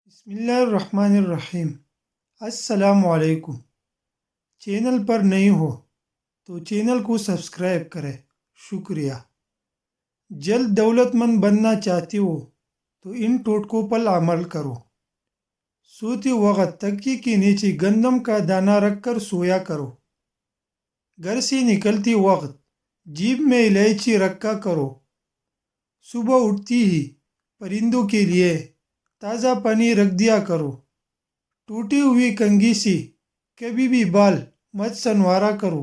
بسم اللہ الرحمن الرحیم۔ السلام علیکم۔ چینل پر نئی ہو تو چینل کو سبسکرائب کرے، شکریہ۔ جلد دولت مند بننا چاہتے ہو تو ان ٹوٹکوں پر عمل کرو۔ سوتے وقت تکیے کے نیچے گندم کا دانہ رکھ کر سویا کرو۔ گھر سے نکلتے وقت جیب میں الائچی رکھا کرو۔ صبح اٹھتی ہی پرندوں کے لیے تازہ پانی رکھ دیا کرو۔ ٹوٹی ہوئی کنگھی سے کبھی بھی بال مت سنوارا کرو۔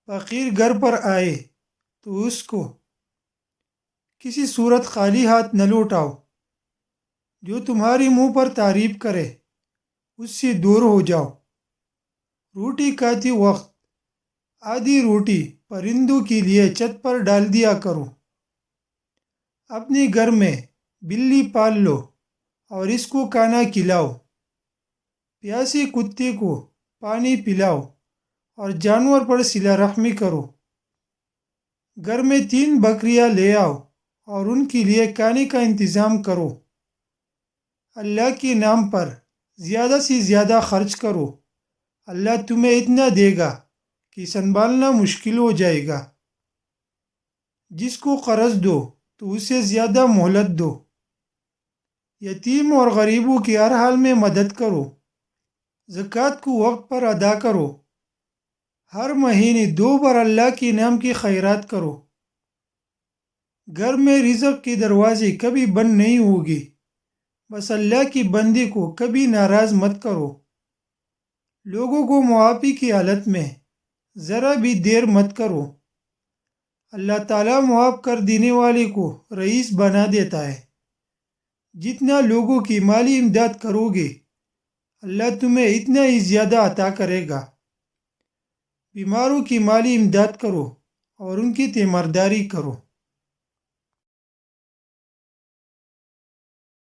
فقیر گھر پر آئے تو اس کو کسی صورت خالی ہاتھ نہ لوٹاؤ۔ جو تمہاری منہ پر تعریف کرے اس سے دور ہو جاؤ۔ روٹی کھاتے وقت آدھی روٹی پرندوں کے لیے چھت پر ڈال دیا کرو۔ اپنے گھر میں بلی پال لو اور اس کو کھانا کھلاؤ۔ پیاسے کتے کو پانی پلاؤ اور جانور پر صلہ رحمی کرو۔ گھر میں 3 بکریاں لے آؤ اور ان کے لیے کھانے کا انتظام کرو۔ اللہ کے نام پر زیادہ سے زیادہ خرچ کرو۔ اللہ تمہیں اتنا دے گا کہ سنبھالنا مشکل ہو جائے گا۔ جس کو قرض دو تو اسے زیادہ مہلت دو۔ یتیم اور غریبوں کی ہر حال میں مدد کرو۔ زکوٰۃ کو وقت پر ادا کرو۔ ہر مہینے 2 بار اللہ کے نام کی خیرات کرو۔ گھر میں رزق کے دروازے کبھی بند نہیں ہوگی، بس اللہ کی بندے کو کبھی ناراض مت کرو۔ لوگوں کو معافی کی حالت میں ذرا بھی دیر مت کرو۔ اللہ تعالیٰ معاف کر دینے والے کو رئیس بنا دیتا ہے۔ جتنا لوگوں کی مالی امداد کرو گے اللہ تمہیں اتنا ہی زیادہ عطا کرے گا۔ بیماروں کی مالی امداد کرو اور ان کی تیمارداری کرو۔